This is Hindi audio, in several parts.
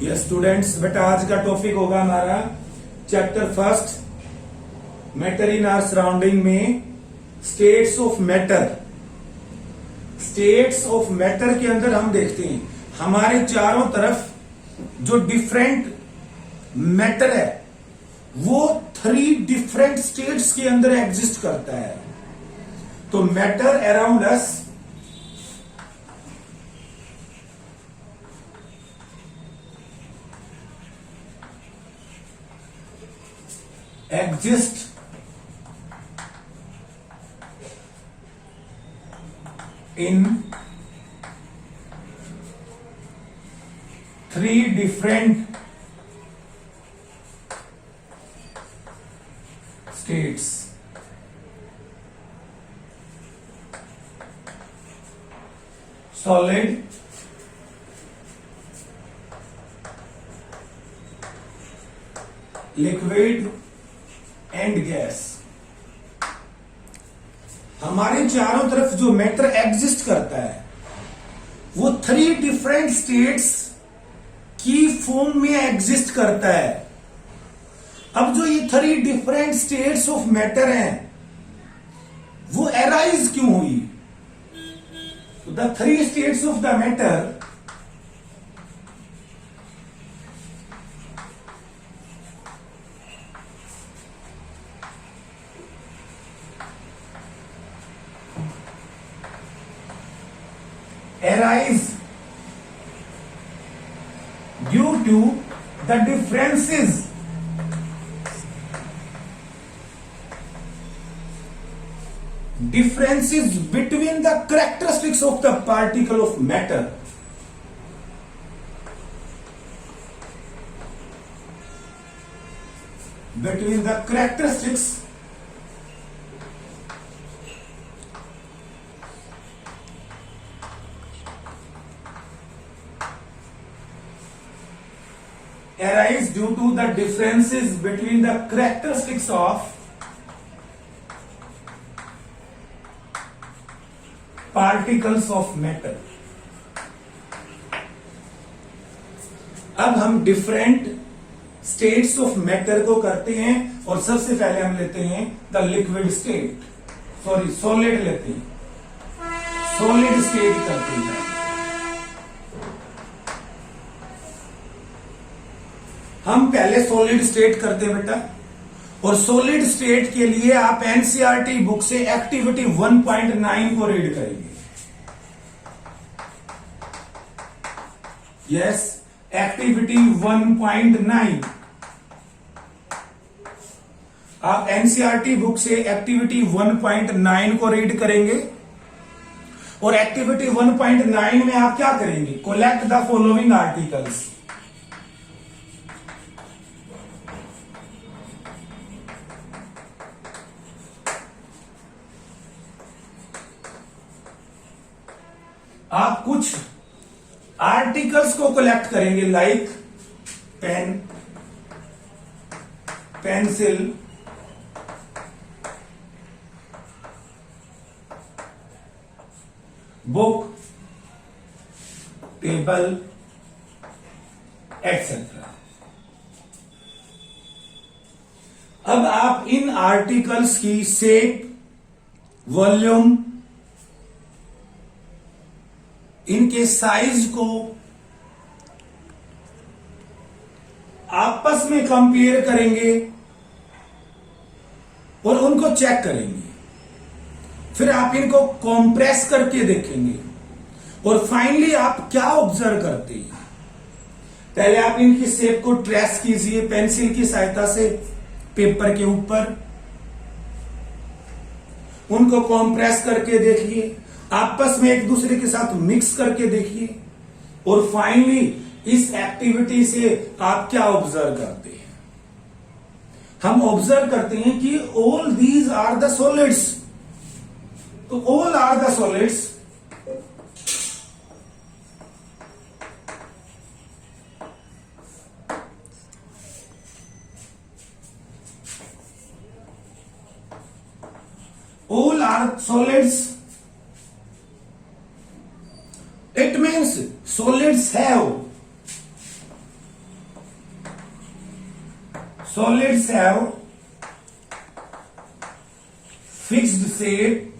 यस स्टूडेंट्स, बेटा आज का टॉपिक होगा हमारा chapter first matter in our surrounding में states of matter. States of matter के अंदर हम देखते हैं हमारे चारों तरफ जो डिफरेंट मैटर है वो 3 डिफरेंट स्टेट्स के अंदर एग्जिस्ट करता है। तो matter around us exist in 3 different states. Solid, liquid and gas. हमारे चारों तरफ जो मैटर एग्जिस्ट करता है वो 3 डिफरेंट स्टेट्स की फॉर्म में एग्जिस्ट करता है। अब जो ये 3 डिफरेंट स्टेट्स ऑफ मैटर हैं वो अराइज क्यों हुई? The 3 states of the matter arise due to the differences between the characteristics of the particle of matter. Between the characteristics arise due to the differences between the characteristics of particles of matter. अब हम डिफरेंट स्टेट्स ऑफ मैटर को करते हैं और सबसे पहले हम लेते हैं द लिक्विड स्टेट, सॉलिड लेते हैं, सॉलिड स्टेट करते हैं। हम पहले सॉलिड स्टेट करते हैं बेटा, और सॉलिड स्टेट के लिए आप एनसीईआरटी बुक से एक्टिविटी 1.9 को रीड करेंगे। यस, एक्टिविटी 1.9 आप एनसीईआरटी बुक से एक्टिविटी 1.9 को रीड करेंगे। और एक्टिविटी 1.9 में आप क्या करेंगे? Collect the following articles. आप कुछ आर्टिकल्स को कलेक्ट करेंगे, like pen, pencil, book, table, etcetera. अब आप इन आर्टिकल्स की शेप, वॉल्यूम, इनके साइज को आपस में कंपेयर करेंगे और उनको चेक करेंगे। फिर आप इनको कंप्रेस करके देखेंगे और फाइनली आप क्या ऑब्जर्व करते हैं? पहले आप इनकी शेप को ट्रेस कीजिए पेंसिल की सहायता से पेपर के ऊपर, उनको कंप्रेस करके देखिए, आपस में एक दूसरे के साथ मिक्स करके देखिए, और फाइनली इस एक्टिविटी से आप क्या ऑब्जर्व करते हैं? हम ऑब्जर्व करते हैं कि all these are the solids. तो all are the solids, all are solids. It means solids have solids have fixed shape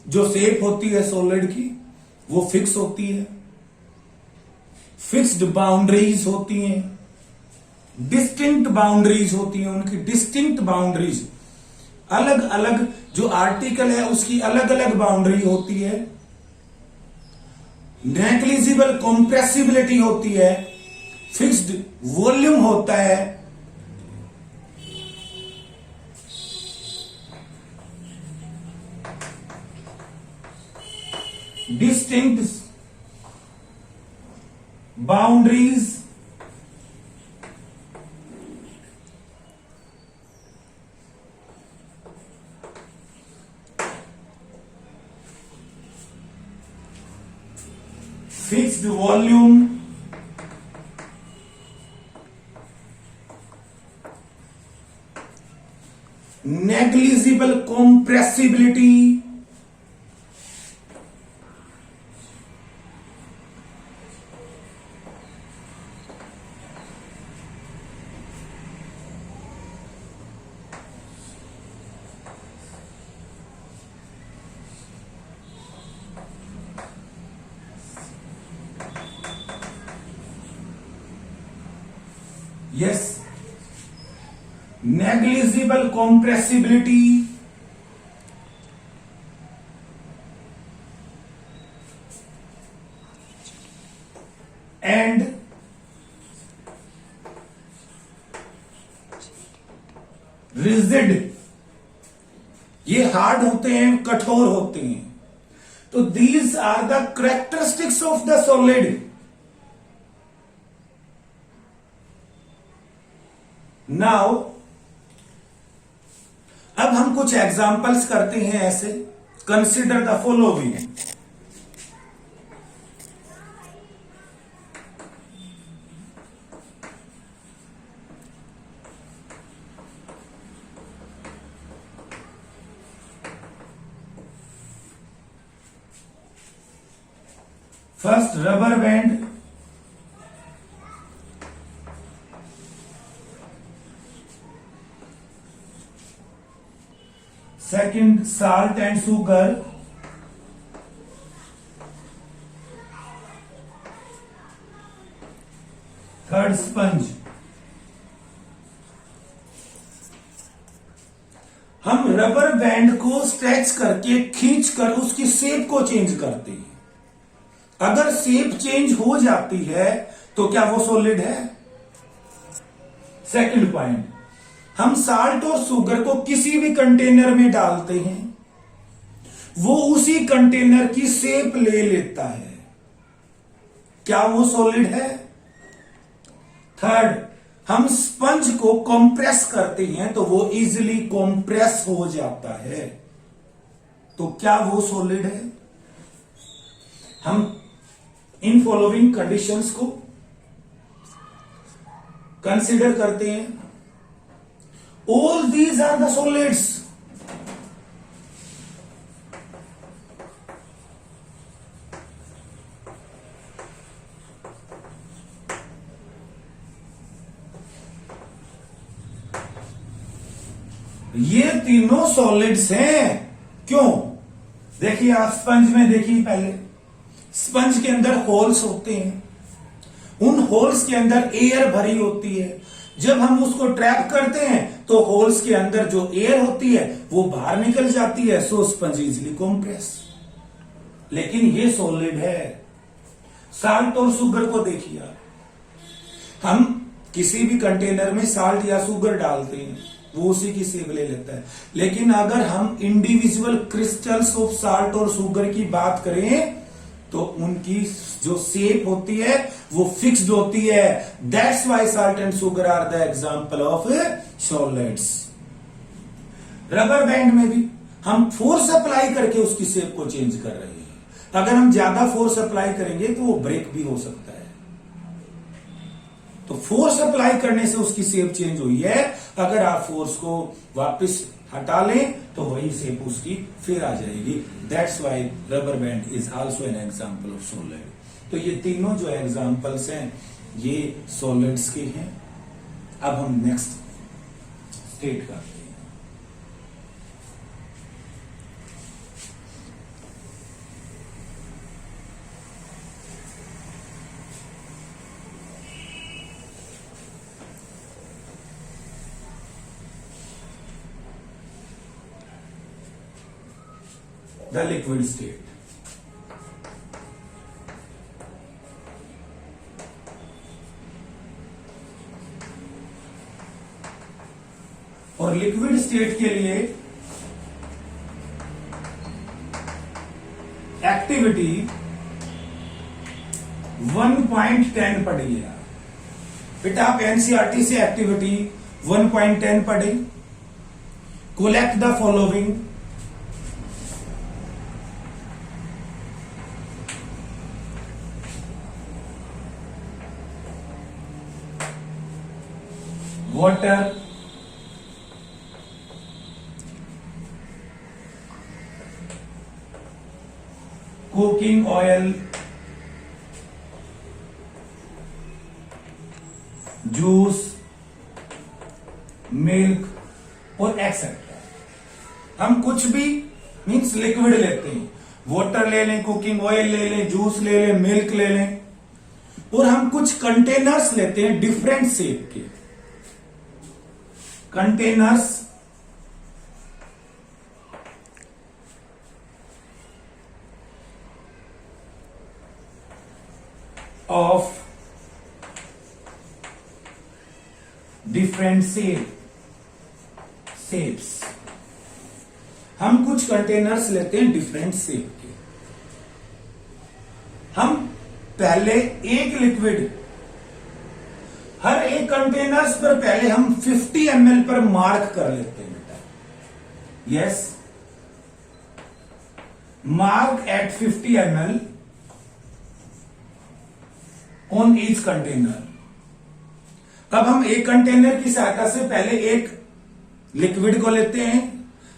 जो शेप होती है सॉलिड की वो फिक्स होती है, फिक्स्ड बाउंड्रीज होती हैं, डिस्टिंक्ट बाउंड्रीज होती हैं, उनकी डिस्टिंक्ट बाउंड्रीज अलग अलग, जो आर्टिकल है उसकी अलग अलग बाउंड्री होती है, नेग्लिजिबल कॉम्प्रेसिबिलिटी होती है, फिक्स्ड वॉल्यूम होता है, distinct boundaries, fixed volume, negligible compressibility, yes, negligible compressibility, and rigid, ये हार्ड होते हैं, कठोर होते हैं। तो these are the characteristics of the solid। Now अब हम कुछ एग्जाम्पल्स करते हैं ऐसे। Consider the following. First rubber band, second salt and sugar, third sponge। हम रबर बैंड को स्ट्रेच करके खींच कर उसकी शेप को चेंज करते हैं। अगर शेप चेंज हो जाती है तो क्या वो सॉलिड है? सेकंड पॉइंट, हम साल्ट और शुगर को किसी भी कंटेनर में डालते हैं, वो उसी कंटेनर की शेप ले लेता है, क्या वो सॉलिड है? थर्ड, हम स्पंज को कंप्रेस करते हैं तो वो इजीली कंप्रेस हो जाता है, तो क्या वो सॉलिड है? हम इन फॉलोइंग कंडीशंस को कंसीडर करते हैं। All these are the solids। ये तीनों सॉलिड्स हैं। क्यों? देखिए आप स्पंज में देखिए, पहले स्पंज के अंदर होल्स होते हैं, उन होल्स के अंदर एयर भरी होती है। जब हम उसको ट्रैप करते हैं तो होल्स के अंदर जो एयर होती है वो बाहर निकल जाती है, सो स्पंज इजिली कंप्रेस। लेकिन ये सॉलिड है। साल्ट और शुगर को देखिए, हम किसी भी कंटेनर में साल्ट या शुगर डालते हैं वो उसी की शेप ले लेता है, लेकिन अगर हम इंडिविजुअल क्रिस्टल्स ऑफ साल्ट और शुगर की बात करें तो उनकी जो शेप होती है वो फिक्स्ड होती है। That's why salt and sugar are the example of solids. Rubber band में भी हम फोर्स अप्लाई करके उसकी शेप को चेंज कर रहे हैं। अगर हम ज्यादा फोर्स अप्लाई करेंगे तो वो ब्रेक भी हो सकता है, तो फोर्स अप्लाई करने से उसकी शेप चेंज हुई है। अगर आप फोर्स को वापस हटा लें तो वही शेप उसकी फिर आ जाएगी। That's why rubber band is also an example of solid. तो ये तीनों जो एग्जाम्पल्स हैं ये सॉलिड्स के हैं। अब हम नेक्स्ट स्टेट करते हैं। The liquid state. और लिक्विड स्टेट के लिए एक्टिविटी 1.10 पढ़िएगा बेटा। आप एनसीईआरटी से एक्टिविटी 1.10 पढ़े। Collect the following water, cooking oil, juice, milk और एक्सेट्रा। हम कुछ भी मीन्स लिक्विड लेते हैं, वाटर ले लें, कुकिंग ऑयल ले लें, जूस ले लें, मिल्क ले लें, और हम कुछ कंटेनर्स लेते हैं डिफरेंट शेप के कंटेनर्स ऑफ डिफरेंट शेप्स। हम कुछ कंटेनर्स लेते हैं डिफरेंट शेप के। हम पहले एक लिक्विड, हर एक कंटेनर्स पर पहले हम 50 ml पर मार्क कर लेते हैं बेटा। Yes, mark at 50 ml on each container. अब हम एक कंटेनर की सहायता से पहले एक लिक्विड को लेते हैं।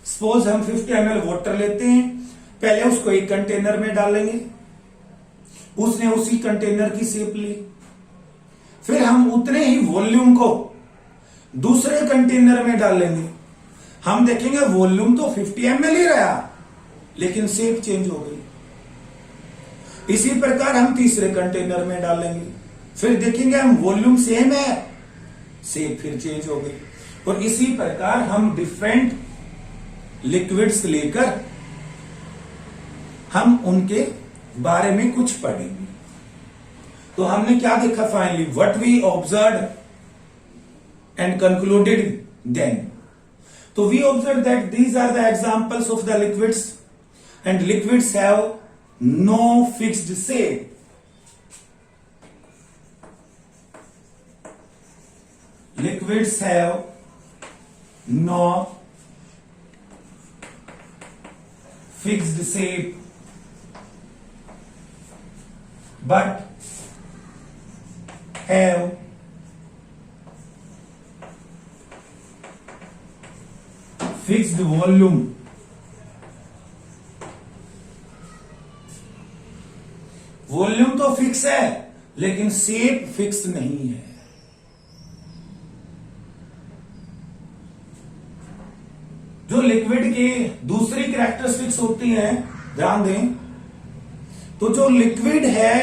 सपोज हम 50 ml वाटर लेते हैं, पहले उसको एक कंटेनर में डालेंगे, उसने उसी कंटेनर की शेप ली। फिर हम उतने ही वॉल्यूम को दूसरे कंटेनर में डालेंगे। हम देखेंगे वॉल्यूम तो 50 ml ही रहा, लेकिन शेप चेंज हो गई। इसी प्रकार हम तीसरे कंटेनर में डालेंगे, फिर देखेंगे हम वॉल्यूम सेम है, शेप फिर चेंज हो गई। और इसी प्रकार हम डिफरेंट लिक्विड्स लेकर हम उनके बारे में कुछ पढ़ेंगे। तो हमने क्या देखा finally? What we observe and concluded then. तो we observe that these are the examples of the liquids and liquids have no fixed shape. Liquids have no fixed shape, but have fixed volume. Volume तो फिक्स है, लेकिन शेप फिक्स नहीं है। जो लिक्विड की दूसरी कैरेक्टरिस्टिक्स होती हैं, ध्यान दें, तो जो लिक्विड है,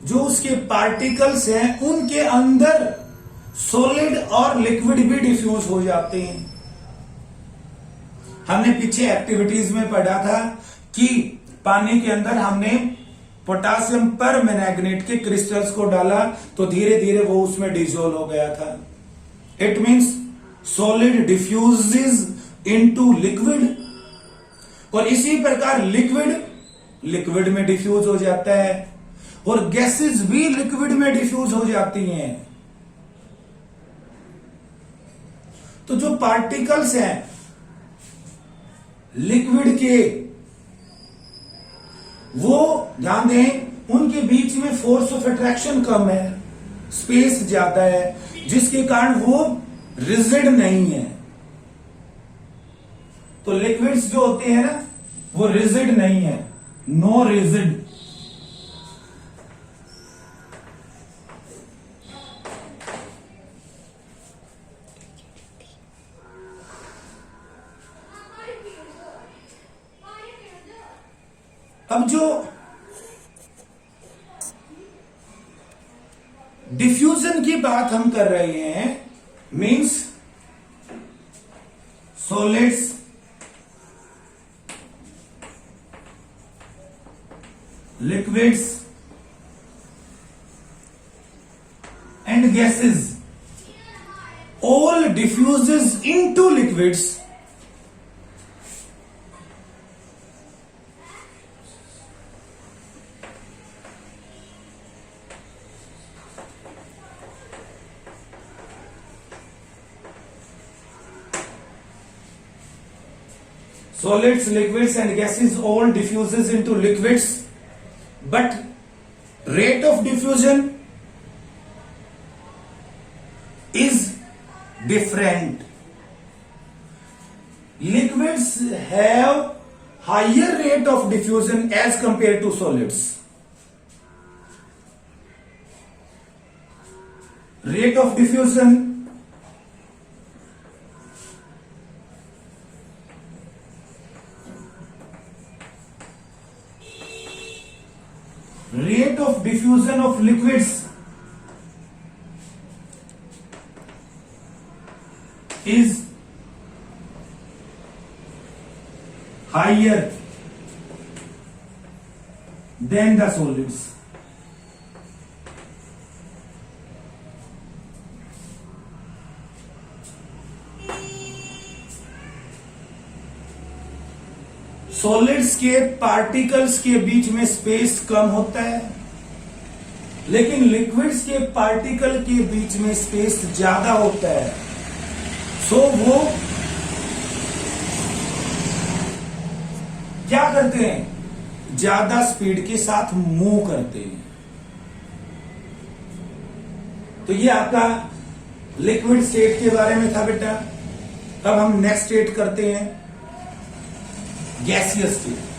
जो उसके पार्टिकल्स हैं, उनके अंदर सॉलिड और लिक्विड भी डिफ्यूज हो जाते हैं। हमने पीछे एक्टिविटीज में पढ़ा था कि पानी के अंदर हमने पोटासियम पर मैंगनेट के क्रिस्टल्स को डाला तो धीरे धीरे वो उसमें डिसॉल्व हो गया था। It means solid diffuses into liquid, और इसी प्रकार लिक्विड में डिफ्यूज हो जाता है, और गैसेस भी लिक्विड में डिफ्यूज हो जाती हैं। तो जो पार्टिकल्स हैं लिक्विड के, वो ध्यान दें, उनके बीच में फोर्स ऑफ अट्रैक्शन कम है, स्पेस ज्यादा है, जिसके कारण वो रिजिड नहीं है। तो लिक्विड्स जो होते हैं ना, वो रिजिड नहीं है, नो रिजिड अब जो डिफ्यूजन की बात हम कर रहे हैं, means solids liquids and gases all diffuses into liquids solids, liquids and gases all diffuses into liquids, but rate of diffusion is different. Liquids have higher rate of diffusion as compared to solids. Rate of diffusion of liquids is higher than the solids. Solids के पार्टिकल्स के बीच में स्पेस कम होता है, लेकिन लिक्विड्स के पार्टिकल के बीच में स्पेस ज्यादा होता है। सो वो क्या करते हैं, ज्यादा स्पीड के साथ मूव करते हैं। तो ये आपका लिक्विड स्टेट के बारे में था बेटा। अब हम नेक्स्ट स्टेट करते हैं, गैसियस स्टेट।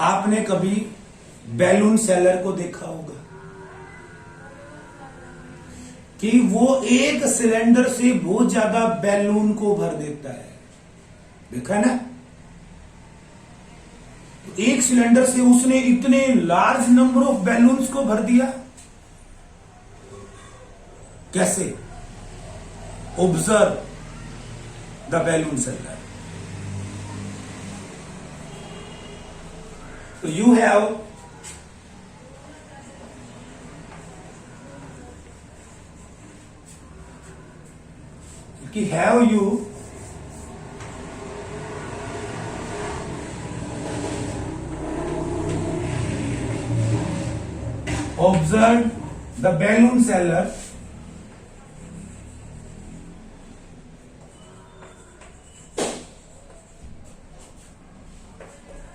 आपने कभी बैलून सेलर को देखा होगा कि वो एक सिलेंडर से बहुत ज्यादा बैलून को भर देता है, देखा ना। एक सिलेंडर से उसने इतने लार्ज नंबर ऑफ बैलून्स को भर दिया। कैसे? Observe the balloon seller. So you have observed the balloon seller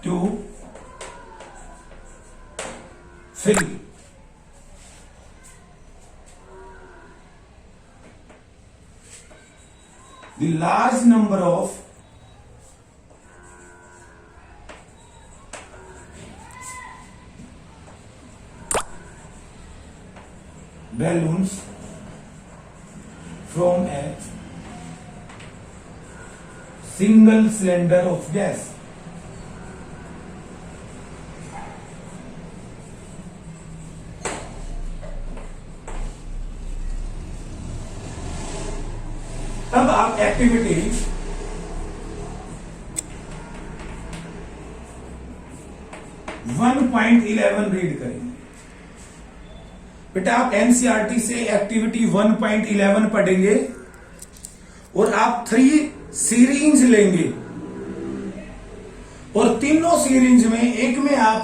to fill the large number of balloons from a single cylinder of gas. अब आप एक्टिविटी 1.11 रीड करेंगे। बेटा आप एनसीईआरटी से एक्टिविटी 1.11 पढ़ेंगे और आप 3 सीरीज लेंगे और तीनों सीरीज में एक में आप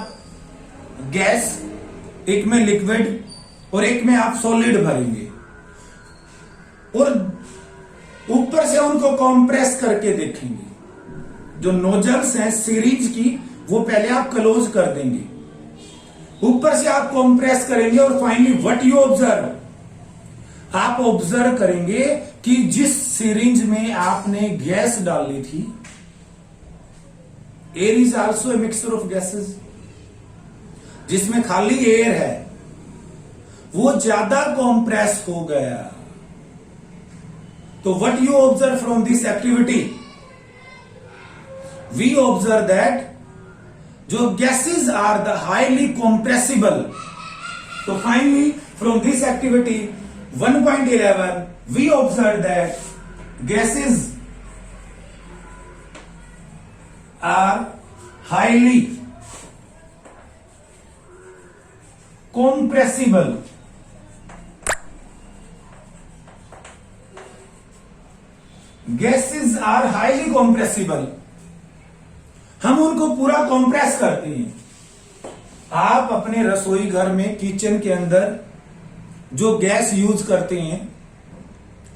गैस, एक में लिक्विड और एक में आप सॉलिड भरेंगे और ऊपर से उनको कंप्रेस करके देखेंगे। जो नोजल्स हैं सीरीज की वो पहले आप क्लोज कर देंगे ऊपर से आप कंप्रेस करेंगे और फाइनली व्हाट यू ऑब्जर्व, आप ऑब्जर्व करेंगे कि जिस सिरिंज में आपने गैस डाली थी, air is also a mixture of gases, जिसमें खाली एयर है, वो ज्यादा कंप्रेस हो गया। तो what you observe from this activity, we observe that जो gases are the highly compressible. तो finally from this activity 1.11 we observe that gases are highly compressible. Gases are highly compressible. हम उनको पूरा कंप्रेस करते हैं। आप अपने रसोई घर में, किचन के अंदर जो गैस यूज करते हैं,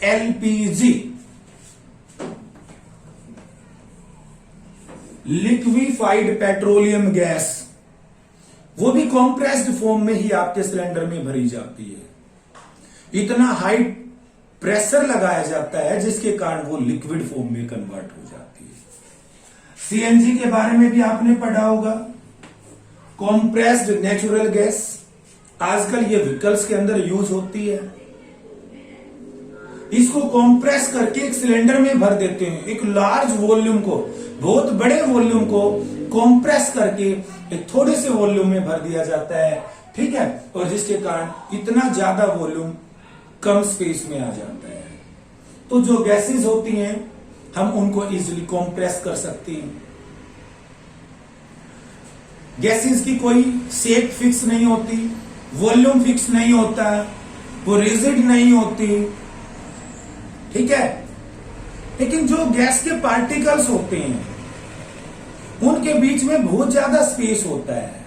एलपीजी, लिक्विफाइड पेट्रोलियम गैस, वो भी कंप्रेस्ड फॉर्म में ही आपके सिलेंडर में भरी जाती है। इतना हाई प्रेशर लगाया जाता है जिसके कारण वो लिक्विड फॉर्म में कन्वर्ट हो जाती है। सीएनजी के बारे में भी आपने पढ़ा होगा, कंप्रेस्ड नेचुरल गैस, आजकल ये व्हीकल्स के अंदर यूज होती है। इसको कंप्रेस करके एक सिलेंडर में भर देते हैं। एक लार्ज वॉल्यूम को, बहुत बड़े वॉल्यूम को कंप्रेस करके एक थोड़े से वॉल्यूम में भर दिया जाता है, ठीक है, और जिसके कारण इतना ज्यादा वॉल्यूम कम स्पेस में आ जाता है। तो जो गैसेस होती हैं हम उनको इजीली कंप्रेस कर सकते हैं। गैसेस की कोई शेप फिक्स नहीं होती, वॉल्यूम फिक्स नहीं होता, वो रिजिड नहीं होती, ठीक है। लेकिन जो गैस के पार्टिकल्स होते हैं उनके बीच में बहुत ज्यादा स्पेस होता है,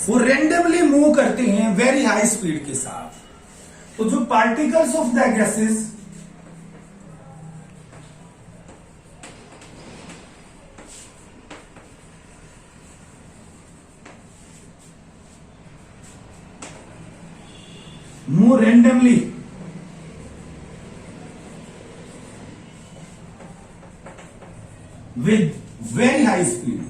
वो रेंडमली मूव करते हैं वेरी हाई स्पीड के साथ। तो जो particles of the gases move randomly with very high speed,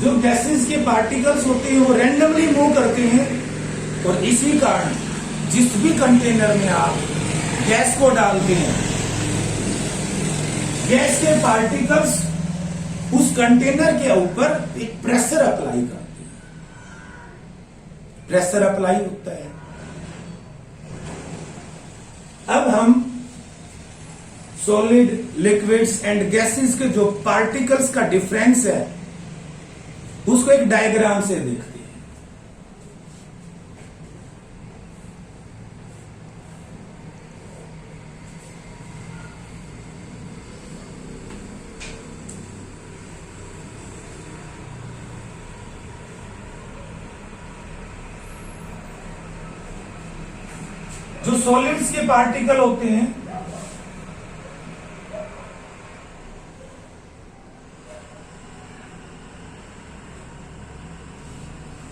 जो गैसेस के पार्टिकल्स होते हैं वो रेंडमली मूव करते हैं, और इसी कारण जिस भी कंटेनर में आप गैस को डालते हैं, गैस के पार्टिकल्स उस कंटेनर के ऊपर एक प्रेशर अप्लाई करते हैं। प्रेशर अप्लाई होता है। अब हम सॉलिड, लिक्विड्स एंड गैसेस के जो पार्टिकल्स का डिफरेंस है उसको एक डायग्राम से देखते हैं।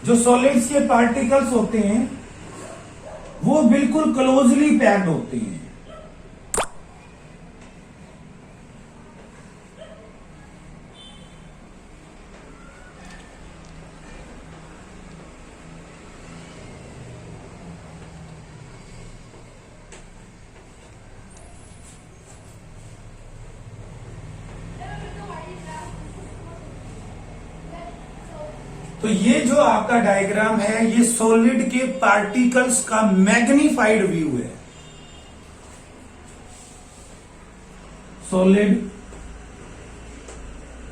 जो सॉलिड्स के पार्टिकल होते हैं वो बिल्कुल क्लोजली पैक्ड होते हैं। तो ये जो आपका डायग्राम है ये सॉलिड के पार्टिकल्स का मैग्नीफाइड व्यू है। सॉलिड,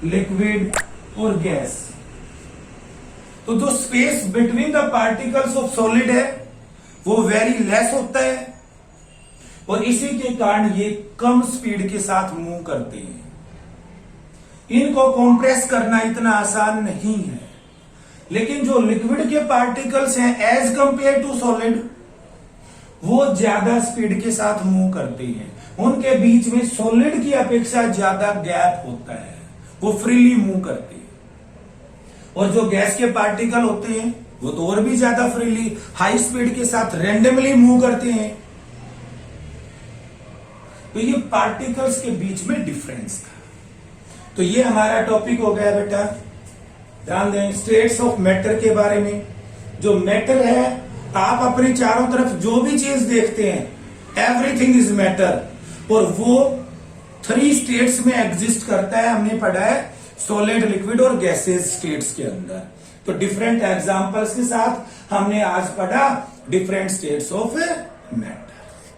लिक्विड और गैस। तो जो space between the particles of solid है वो वेरी लेस होता है, और इसी के कारण ये कम स्पीड के साथ मूव करते हैं। इनको कंप्रेस करना इतना आसान नहीं है। लेकिन जो लिक्विड के पार्टिकल्स हैं एज कंपेयर टू सॉलिड, वो ज्यादा स्पीड के साथ मूव करते हैं, उनके बीच में सॉलिड की अपेक्षा ज्यादा गैप होता है, वो फ्रीली मूव करते हैं। और जो गैस के पार्टिकल होते हैं वो तो और भी ज्यादा फ्रीली हाई स्पीड के साथ रैंडमली मूव करते हैं। तो ये पार्टिकल्स के बीच में डिफरेंस था। तो ये हमारा टॉपिक हो गया बेटा। ध्यान दें स्टेट्स ऑफ मैटर के बारे में। जो मैटर है, आप अपने चारों तरफ जो भी चीज देखते हैं एवरीथिंग इज मैटर, और वो 3 स्टेट्स में एग्जिस्ट करता है। हमने पढ़ा है सॉलिड, लिक्विड और गैसेस स्टेट्स के अंदर। तो डिफरेंट एग्जांपल्स के साथ हमने आज पढ़ा डिफरेंट स्टेट्स ऑफ मैटर।